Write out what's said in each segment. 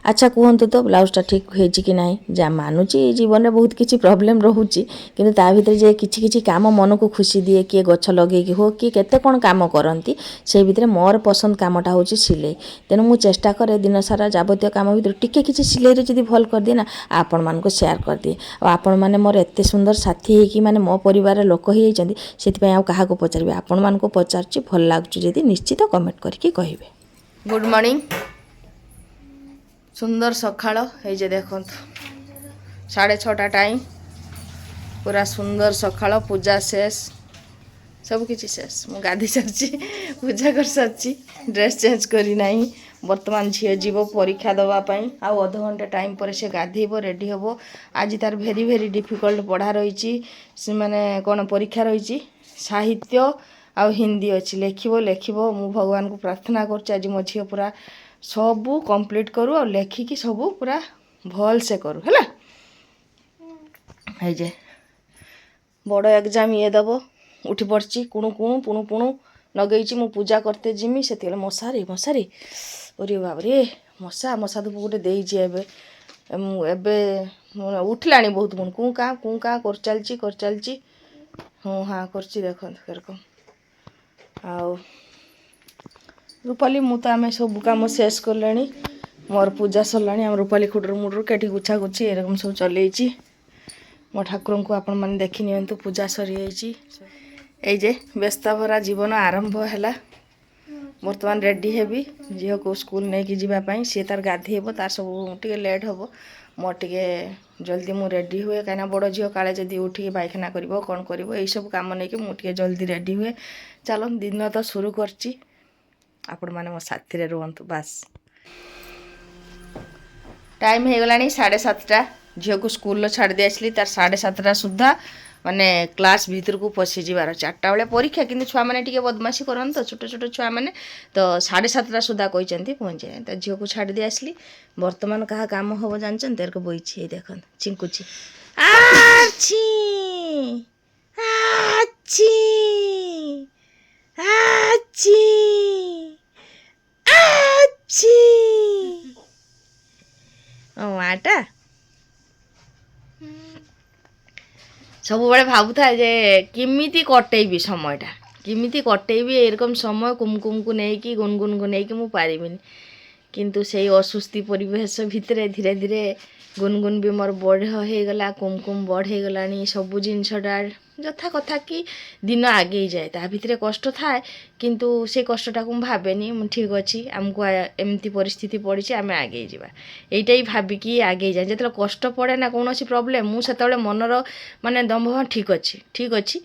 अच्छा कहतु तो ब्लाउजटा ठीक होइछि कि नाही जा मानुची जीवन में बहुत किसी प्रॉब्लम रोचे किंतु ता भीतर जे किछि किछि काम मन को खुशी दिए किए गछ लगे हो कि केते कौन काम करती से भितर मोर पसंद कामटा हूँ सिलाई तेणु मुझे चेष्टा करे दिन सारा जबतीय काम भर टिके किसी सिलाई जब भल कर दिए ना आपण मानक शेयर कर दिए आपण मैंने मोर एत सुंदर साथी होगी माने मो परिवार लोक हो जाती क्या पचारे आपण मान पचार भल लगुच निश्चित कमेंट करके कहे। गुड मॉर्निंग सुंदर सकाळ ये देखो 6:30 टाइम पूरा सुंदर सकाळ पूजा शेष सब किसी शेष मु गाधी सारी पूजा कर सारी ड्रेस चेंज करी नहीं बर्तमान झील जीव परीक्षा दवापाई आउ अध घंटे टाइम पर से गाधेब रेडी हम आज तार भेरी भेरी डिफिकल्ट पढ़ा रही माने कौन परीक्षा रही साहित्य आ हिंदी अच्छी लेखिब लेखिब मु भगवान को प्रार्थना कर मो झी पूरा सबू कंप्लीट करू और लेखिकी सबू पूरा भल से करू है जे बड़ एग्जाम ये दब उठी पड़ी कुणु कुणु पुणु पुणु लगे मु पूजा करते जिमी से मशारी मशारी अरे बाब रे मशा मशा धूप गोटे देवे उठला बहुत पुण कूँ का कर चलची हाँ हाँ कर देखो आउ रूपाली मु तो आम सब कम शेष कले मोर पूजा सरला आम रूपाली खुटर मुटर कटी गुछा गुछी एरकम सब चलई मो ठाकुर को आपण मैंने देखी नियंतु पूजा सरी जे व्यस्त भरा जीवन आरंभ है बर्तमान रेडी हेबी झील को स्कूल नहीं कि जीवाई सी तार गाधेब तार सब टे लेट हम मोटे जल्दी मु रेडी हुए कहीं बड़ झील काले जदि उठिक पायखाना कर कौन कर यही सब कम नहीं कि मुझे जल्दी रेडी हुए चलो दिन तो शुरू करची आपण मैंने मो साथी रे रुहतु बास टाइम हो गला 7:30 झील को स्कूल छाड़ दी आसली तार 7:30 सुधा माने क्लास भीतर को पशि जीवार 4टा बेले परीक्षा कि छुआ मैंने टी बदमाशी करन तो छोट छोट छुआ मैंने तो 7:30 सुधा कहते पहुँचे तो झील को छाड़ दी आसली बर्तमान क्या काम हम जानते तेरे को बोई देख चिंकुची आछी आछी आछी आछी माटा सब बड़े भावुता जे किमिति कटेबी समयटा किमिति कटेबी एरकम समय कुमकुम को लेकिन गुनगुन को लेकिन मु पारिबिनी किंतु से असुस्थि परिवेश भितर धीरे धीरे गुनगुन भी मोर बढ़ हो गला कुमकुम बढ़ हो गलानी सबू जिनसटा यथा कथा कि दिन आगे जाए ता भितर कष्ट थाए किंतु से कष्टटा को भावेनी ठीक अच्छी आमको एमती परिस्थिति पड़ी आम आगे जावा यहीटा ही भाविकी आगे जाए जो कष्ट पड़े ना कौन प्रोब्लेम मुझे मनर माने दम्भ ठीक अच्छी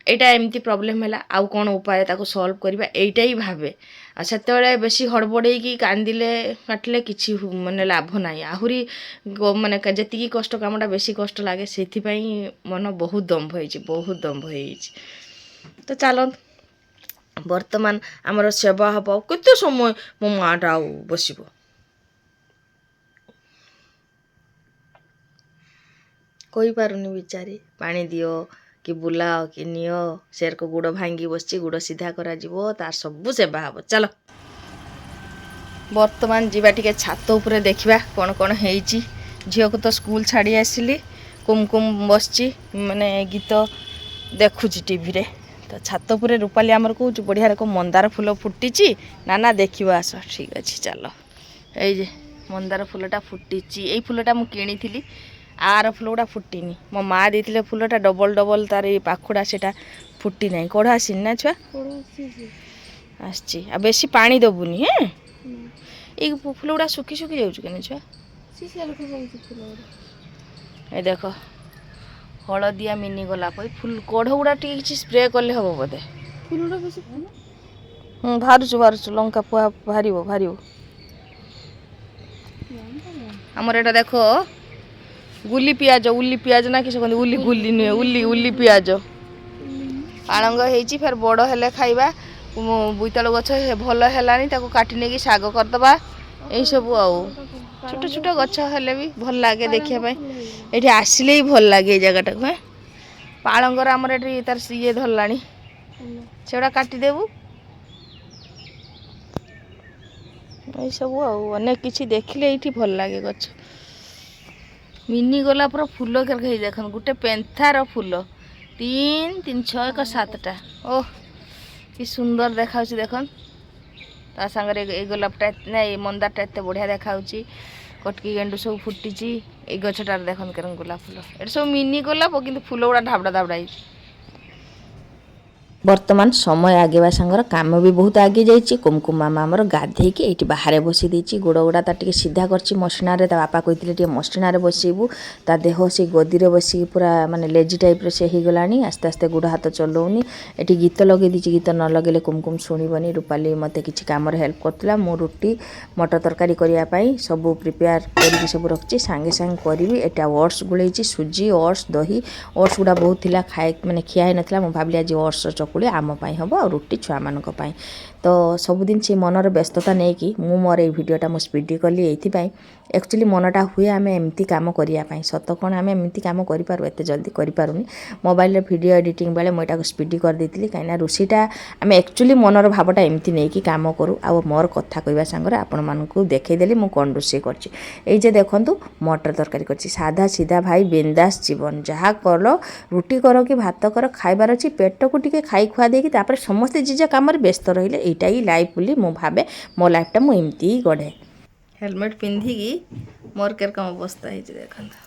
एटा एमती प्रोब्लेम है आउ कौन उपाय ताको सॉल्व करवा एटा ही भावे आ से बेसी हड़बड़े कि कांदिले काटिले किसी माने लाभ ना आहुरी माने जी कष्ट कामटा बेसी कष्ट लगे से मन बहुत दम्भ हो तो चलो वर्तमान आमर सेवा हम केते समय मो माटा बस कही पारुनी बिचारी पानी दियो कि बुलाओ कि नियो शेर को गुड़ भांगी बस गुड़ सीधा करा तार सबू सेवा हम चलो बर्तमान जीवा टिके छात उपरे देखिबा कौन कौन हेइची झील को तो स्कूल छाड़ी आसिली कुमकुम बसची माने गीत देखुची टीवी रे तो छात उपरे रूपाली आमर को बढ़िया रकम मंदार फूल फुटी ना ना देखिबा आस ठीक अच्छे चलो ये मंदार फूलटा फुटी यही फूलटा मु किनी आर फूल गुड़ा फुटीनी मो माँ देते फूलटा डबल डबल तार पाखुड़ा से फुटी ना कढ़ आसी ना छुआ आसी बेसी पानी दबुनी हाँ ये फूल गुड़ा सुखी सुखी जाऊँ छुआ ये देख हलदिया मिनी गोलाप फुल कढ़ गुड़ा टी स्प्रे कले हम बोधे बाहर लंका पुआ बाहर आमर एटा देख गुली पियाज उली पियाज ना किस कहते उली गुली नुहे उली उली पियाज पालंग हो फिर बड़ हेले खाइबा बोईतालु गछ भल है काटी नहीं शाग करदबा यही सब आउ छोट छोट गछ हेले भी भल लगे देखापी ये आसिले ही भल लगे जगटा को पालंगर आमर ये तार ये धरला से काटिदेबू ଏଇସବୁ ଆଉ ଅନେକ କିଛି ଦେଖିଲେ ଏଇଠି ଭଲ ଲାଗେ ଗଛ। ମିନି ଗୋଲାପର ଫୁଲ ହେଇ ଦେଖନ୍ତୁ ଗୋଟେ ପେନ୍ଥାର ଫୁଲ 3 3 6 1 7ଟା। ଓହ କି ସୁନ୍ଦର ଦେଖାଉଛି ଦେଖନ୍ତୁ। ତା ସାଙ୍ଗରେ ଏଇ ଗୋଲାପଟା ନା ଏଇ ମନ୍ଦାରଟା ଏତେ ବଢ଼ିଆ ଦେଖାଉଛି। କଟକି ଗେଣ୍ଡୁ ସବୁ ଫୁଟିଛି। ଏଇ ଗଛଟାରେ ଦେଖନ୍ତୁ କେରଙ୍କ ଗୋଲାପ ଫୁଲ। ଏଠି ସବୁ ମିନି ଗୋଲାପ କିନ୍ତୁ ଫୁଲ ଗୁଡ଼ା ଧାବଡ଼ା ଧାବଡ଼ା ହେଇଛି। ବର୍ତ୍ତମାନ ସମୟ ଆଗେଇବା ସାଙ୍ଗର କାମ ବି ବହୁତ ଆଗେଇ ଯାଇଛି। କୁମକୁମ ମାମା ଆମର ଗାଧେଇକି ଏଇଠି ବାହାରେ ବସି ଦେଇଛି। ଗୋଡ଼ ଗୁଡ଼ା ତା ଟିକେ ସିଧା କରିଛି ମସିଣାରେ। ତା ବାପା କହିଥିଲେ ଟିକେ ମସିଣାରେ ବସେଇବୁ। ତା ଦେହ ସେ ଗଦିରେ ବସିକି ପୁରା ମାନେ ଲେଜି ଟାଇପ୍ର ସେ ହେଇଗଲାଣି। ଆସ୍ତେ ଆସ୍ତେ ଗୋଡ଼ ହାତ ଚଲଉନି। ଏଠି ଗୀତ ଲଗେଇ ଦେଇଛି। ଗୀତ ନ ଲଗେଇଲେ କୁମକୁମ ଶୁଣିବନି। ରୂପାଲି ମୋତେ କିଛି କାମରେ ହେଲ୍ପ କରୁଥିଲା। ମୁଁ ରୁଟି ମଟର ତରକାରୀ କରିବା ପାଇଁ ସବୁ ପ୍ରିପେୟାର କରିକି ସବୁ ରଖିଛି। ସାଙ୍ଗେ ସାଙ୍ଗେ କରିବି। ଏଟା ଓଟ୍ସ ଗୋଳେଇଛି। ସୁଜି ଓଟ୍ସ ଦହି ଓଟ୍ସ ଗୁଡ଼ା ବହୁତ ଥିଲା ମାନେ ଖିଆ ହେଇନଥିଲା। ମୁଁ ଭାବିଲି ଆଜି ଓଟ୍ସର ଚକୁଳି ଆମ ପାଇଁ ହେବ ଆଉ ରୁଟି ଛୁଆମାନଙ୍କ ପାଇଁ। ତ ସବୁଦିନ ସେ ମନର ବ୍ୟସ୍ତତା ନେଇକି ମୁଁ ମୋର ଏଇ ଭିଡ଼ିଓଟା ମୁଁ ସ୍ପିଡ଼ି କଲି ଏଇଥିପାଇଁ। ଆକ୍ଚୁଆଲି ମନଟା ହୁଏ ଆମେ ଏମିତି କାମ କରିବା ପାଇଁ। ସତ କ'ଣ ଆମେ ଏମିତି କାମ କରିପାରୁ? ଏତେ ଜଲ୍ଦି କରିପାରୁନି। ମୋବାଇଲରେ ଭିଡ଼ିଓ ଏଡ଼ିଟିଂ ବେଳେ ମୁଁ ଏଟାକୁ ସ୍ପିଡ଼ି କରିଦେଇଥିଲି। କାହିଁକିନା ରୋଷେଇଟା ଆମେ ଆକ୍ଚୁଆଲି ମନର ଭାବଟା ଏମିତି ନେଇକି କାମ କରୁ। ଆଉ ମୋର କଥା କହିବା ସାଙ୍ଗରେ ଆପଣମାନଙ୍କୁ ଦେଖେଇଦେଲି ମୁଁ କ'ଣ ରୋଷେଇ କରିଛି। ଏଇ ଯେ ଦେଖନ୍ତୁ ମଟର ତରକାରୀ କରିଛି। ସାଧା ସିଧା ଭାଇ ବିନ୍ଦାସ ଜୀବନ। ଯାହା କର ରୁଟି କର କି ଭାତ କର ଖାଇବାର ଅଛି। ପେଟକୁ ଟିକେ ଖାଇ ଖୁଆ ଦେଇକି ତାପରେ ସମସ୍ତେ ଯିଏ କାମରେ ବ୍ୟସ୍ତ ରହିଲେ ଏଇଟା ହିଁ ଲାଇଫ୍ ବୋଲି ମୁଁ ଭାବେ। ମୋ ଲାଇଫ୍ଟା ମୁଁ ଏମିତି ହିଁ ଗଢ଼େ। ହେଲମେଟ୍ ପିନ୍ଧିକି ମୋର କେରକମ ଅବସ୍ଥା ହେଇଛି ଦେଖନ୍ତୁ।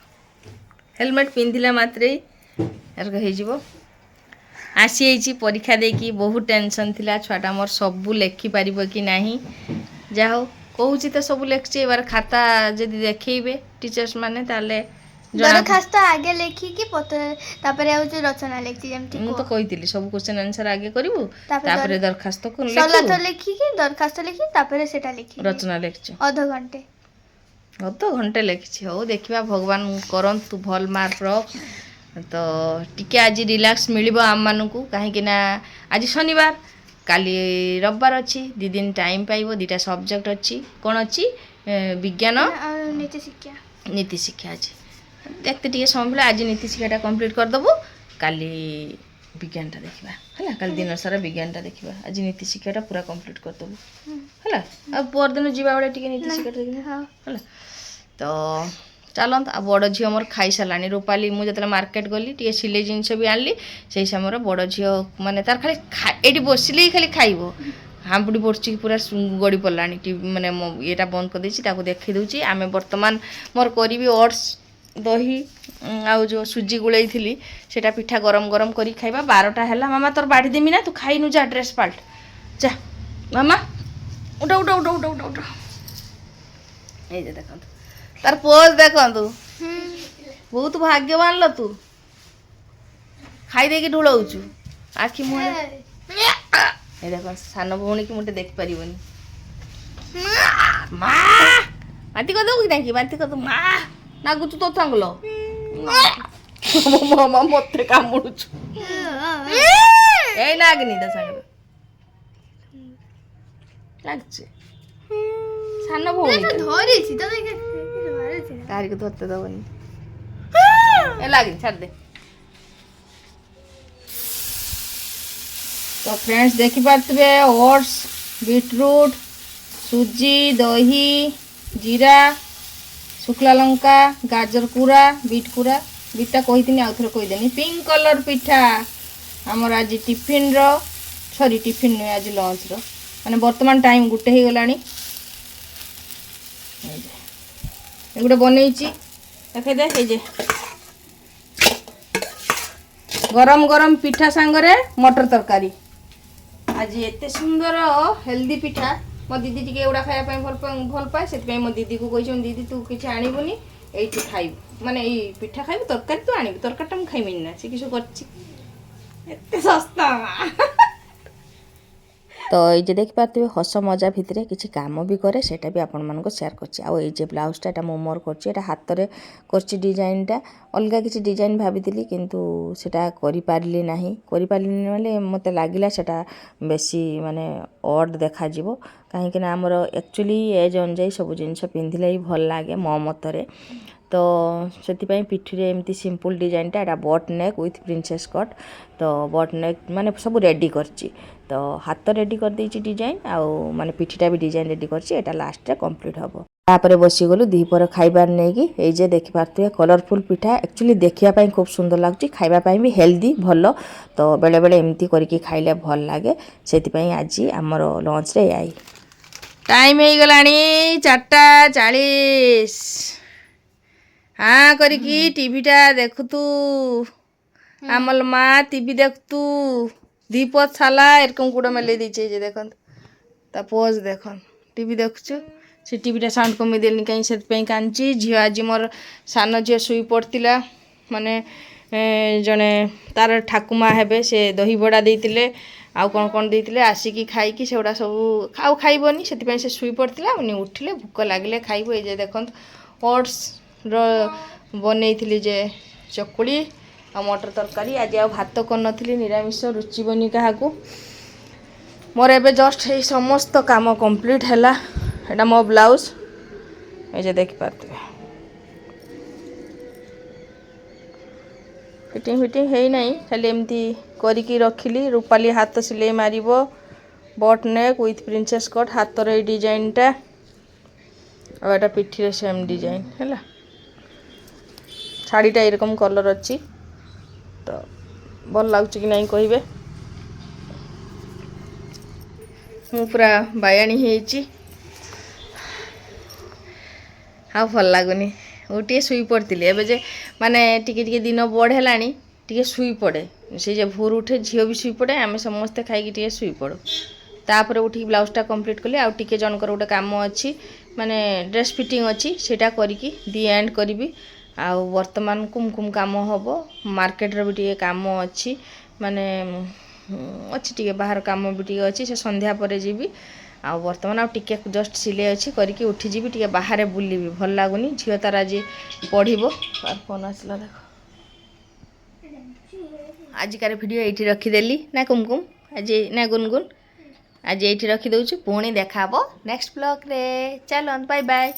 ହେଲମେଟ୍ ପିନ୍ଧିଲା ମାତ୍ରେ ଏରକ ହେଇଯିବ। ଆସିଯାଇଛି ପରୀକ୍ଷା ଦେଇକି ବହୁତ ଟେନସନ୍ ଥିଲା। ଛୁଆଟା ମୋର ସବୁ ଲେଖିପାରିବ କି ନାହିଁ। ଯାହା ହଉ କହୁଛି ତ ସବୁ ଲେଖିଛି। ଏବାର ଖାତା ଯଦି ଦେଖେଇବେ ଟିଚର୍ସ ମାନେ ତାହେଲେ ଦରଖାସ୍ତ ଆଗେ ଲେଖିକି ତାପରେ ହେଉଛି ରଚନା ଲେଖିଛି। ଯେମିତି ମୁଁ ତ କହିଥିଲି ସବୁ କ୍ୱେଶ୍ଚନ୍ ଆନ୍ସର୍ ଆଗେ କରିବୁ ତାପରେ ଦରଖାସ୍ତକୁ ସଲାତ ଲେଖିବୁ। ଲେଖିକି ଦରଖାସ୍ତ ଲେଖି ତାପରେ ସେଟା ଲେଖିବି। ରଚନା ଲେଖିଛୁ ଅଧଘଣ୍ଟେ ଲେଖିଛି। ହଉ ଦେଖିବା ଭଗବାନ କରନ୍ତୁ ଭଲ ମାର୍କ ରଖ। ତ ଟିକେ ଆଜି ରିଲାକ୍ସ ମିଳିବ ଆମମାନଙ୍କୁ। କାହିଁକିନା ଆଜି ଶନିବାର କାଲି ରବିବାର ଅଛି। 2 ଦିନ ଟାଇମ୍ ପାଇବ। 2ଟା ସବଜେକ୍ଟ ଅଛି। କ'ଣ ଅଛି? ବିଜ୍ଞାନ ନୀତି ଶିକ୍ଷା ଅଛି। ଦେଖତେ ଟିକେ ସମୟ ବେଳେ ଆଜି ନୀତି ଶିକ୍ଷାଟା କମ୍ପ୍ଲିଟ୍ କରିଦେବୁ। କାଲି ବିଜ୍ଞାନଟା ଦେଖିବା ହେଲା। କାଲି ଦିନ ସାରା ବିଜ୍ଞାନଟା ଦେଖିବା। ଆଜି ନୀତି ଶିକ୍ଷାଟା ପୁରା କମ୍ପ୍ଲିଟ୍ କରିଦେବୁ ହେଲା। ଆଉ ପରଦିନ ଯିବାବେଳେ ଟିକେ ନୀତି ଶିକ୍ଷାଟା ଦେଖିବା ହେଲା। ତ ଚାଲନ୍ତୁ। ଆଉ ବଡ଼ ଝିଅ ମୋର ଖାଇସାରିଲାଣି। ରୂପାଲି ମୁଁ ଯେତେବେଳେ ମାର୍କେଟ ଗଲି ଟିକେ ସିଲେଇ ଜିନିଷ ବି ଆଣିଲି। ସେଇ ସମୟରେ ବଡ଼ ଝିଅ ମାନେ ତାର ଖାଲି ଏଇଠି ବସିଲେ ହିଁ ଖାଲି ଖାଇବ। ହାମ୍ପୁଡ଼ି ପଡ଼ୁଛି ପୁରା ଗଡ଼ି ପଡ଼ିଲାଣି। ମାନେ ଇଏଟା ବନ୍ଦ କରିଦେଇଛି ତାକୁ ଦେଖେଇ ଦେଉଛି। ଆମେ ବର୍ତ୍ତମାନ ମୋର କରିବି ଓଟ୍ସ ଦହି ଆଉ ଯେଉଁ ସୁଜି ଗୋଳେଇଥିଲି ସେଇଟା ପିଠା ଗରମ ଗରମ କରି ଖାଇବା। 12ଟା ହେଲା। ମାମା ତୋର ବାଢ଼ି ଦେମି ନା ତୁ ଖାଇନୁ ଯା ଡ୍ରେସ୍ ପାଲ୍ଟ ଯା। ମାମା ଉଠ ଉଠ ଉଠ ଉଠ ଉଠ ଉଠ। এই যে ଦେଖନ୍ତୁ ତାର ପୋଜ ଦେଖନ୍ତୁ। ବହୁତ ଭାଗ୍ୟବାନ ଲୋ ତୁ। ଖାଇ ଦେଇକି ଢୁଳଉଛୁ ଆଖି ମୁହଁରେ। এই ଦେଖ ସାନ ଭଉଣୀକି ମୁଁ ଟିକେ ଦେଖିପାରିବନି। ମା ବାନ୍ତି କରିଦେବୁ କି ନାଇଁ? ବାନ୍ତି କରିଦେବୁ। ମା ନାଗୁଛୁ ତୋ ସାଙ୍ଗଲ। ମାମା ମୋତେ କାମୁଡ଼ୁଛୁ। ଏଇ ନାଗନି ତା ସାଙ୍ଗରେ ଲାଗୁଛି। ସାନ ଭଉଣୀ କାହାରିକୁ ଧରତେ ଦେବନି। ଏ ଲାଗିନି ଛାଡ଼ିଦେ। ତ ଫ୍ରେଣ୍ଡସ୍ ଦେଖିପାରୁଥିବେ ଓଟ୍ସ ବିଟରୁଟ୍ ସୁଜି ଦହି ଜିରା ଶୁଖିଲା ଲଙ୍କା ଗାଜର କୁରା ବିଟ୍ କୁରା। ବିଟ୍ଟା କହିଥିନି ଆଉ ଥରେ କହିଦେନି। ପିଙ୍କ କଲର୍ ପିଠା ଆମର ଆଜି ଟିଫିନ୍ର ଟିଫିନ୍ ନୁହେଁ ଆଜି ଲଞ୍ଚର। ମାନେ ବର୍ତ୍ତମାନ ଟାଇମ୍ 1 ହେଇଗଲାଣି। ଏଗୁଡ଼ା ବନେଇଛି ଦେଖେଇଦେ। ଏଇ ଯେ ଗରମ ଗରମ ପିଠା ସାଙ୍ଗରେ ମଟର ତରକାରୀ। ଆଜି ଏତେ ସୁନ୍ଦର ହେଲ୍ଦି ପିଠା। ମୋ ଦିଦି ଟିକେ ଏଗୁଡ଼ା ଖାଇବା ପାଇଁ ଭଲ ପାଏ। ସେଥିପାଇଁ ମୋ ଦିଦିକୁ କହିଛି ଦିଦି ତୁ କିଛି ଆଣିବୁନି ଏଇଠି ଖାଇବୁ। ମାନେ ଏଇ ପିଠା ଖାଇବୁ ତରକାରୀ ତୁ ଆଣିବୁ। ତରକାରୀଟା ମୁଁ ଖାଇମିନି ନା। ସେ କିଛି କରିଛି ଏତେ ଶସ୍ତା। ତ এই যে ଦେଖିପାରୁଥିବେ ହସ ମଜା ଭିତରେ କିଛି କାମ ବି କରେ ସେଇଟା ବି ଆପଣମାନଙ୍କୁ ସେୟାର କରିଛି। ଆଉ ଏଇ ଯେ ବ୍ଲାଉଜଟା ଏଟା ମୁଁ ମୋର କରିଛି। ଏଟା ହାତରେ କରିଛି ଡିଜାଇନଟା। ଅଲଗା କିଛି ଡିଜାଇନ ଭାବିଥିଲି କିନ୍ତୁ ସେଟା କରିପାରିଲି ନାହିଁ। କରିପାରିଲିନି ମାନେ ମୋତେ ଲାଗିଲା ସେଟା ବେଶୀ ମାନେ ଅଡ୍ ଦେଖାଯିବ। କାହିଁକିନା ଆମର ଆକ୍ଚୁଆଲି ଏଜ୍ ଅନୁଯାୟୀ ସବୁ ଜିନିଷ ପିନ୍ଧିଲେ ହିଁ ଭଲ ଲାଗେ ମୋ ମତରେ। ତ तो से पिठी एमती simple डिजाइनटा Etah but neck with princess cut तो बट नेक माने सब रेडी करची तो हाथ रेडी कर देची डिजाइन आउ माने पिठीटा भी डिजाइन रेडी करची एटा लास्ट रे कंप्लीट हबो तापर बसी गलु दीपर खाइबार नेकी ए जे देखि पारथुए कलरफुल पिठा एक्चुअली देखिया पाई खूब सुंदर लागची खाइबा पाई भी हेल्दी भलो तो बेले बेले एमती करके खाइले भल लागे सेति पई आज हमर लंच रे आई टाइम हो गलानी 4:40 हाँ करिकी टीवीटा देखुतु आमल माँ टीवी देखतु दीपत साला एरकम गुड़ मेले दीचे जे देखन ता पोज देखन टीवी देखुछु से टीवीटा साउंड कमी देनी कहीं से कांची झील आज मोर सान झील शुई पड़ता माने जड़े तार ठाकुमा हेबे से दही बड़ा देते आउ कौन कौन देते आसिकी खाई से गुड़ा सब खाऊ खाइबनी से शुई पड़ता उठिले भोक लगे खाइब ये देखो ओट्स बनई जे चकुड़ी आ मटर तरकारी आज आ भात कर निरामिष रुचिबनी क्या मोर एबे जस्ट ये समस्त काम कंप्लीट है एटा मो ब्लाउज ये देखि पारते फिटिंग फिटिंग है नहीं खाली एमती करिकी रखिली रूपाली हाथ सिलाई मारिबो but neck with princess cut हाथ रे डिजाइनटा और एटा पिठी रे सेम डिजाइन हैला शाड़ीटा एरकम कलर अच्छी तो भल लागुच कि नहीं कहिबे मु पूरा बायाणी हेची हाँ भल लगुनि गोटे शुई पड़ी एवं जे माने टिके दिन बढ़ेलानी टिके शुई पड़े से जे भोर उठे झील भी शुई पड़े आम समस्ते खाई शुई पड़ू तापर उठिक ब्लाउजटा कंप्लीट कली आउ टिके जनकर गोटे काम अच्छी माने ड्रेस फिटिंग अच्छी सेटा करिकी दी एंड करी आउ वर्तमान कुमकुम काम हम मार्केट भी टिके काम अच्छी माने अच्छी टिके बाहर काम भी टिके अच्छी से संध्या पर जीवी आ बर्तमान आ टिके जस्ट सिले अच्छी करके उठी जीवी टिके बाहर बुलबी भल लगुनि झील तार आज पढ़ो फोन आसला देख आजिकार भिडियो ये रखीदेली ना कुमकुम आज ना गुनगुन आज ये रखीदे पुणी देखा नेक्स्ट ब्लॉग रे चलो बाय बाय।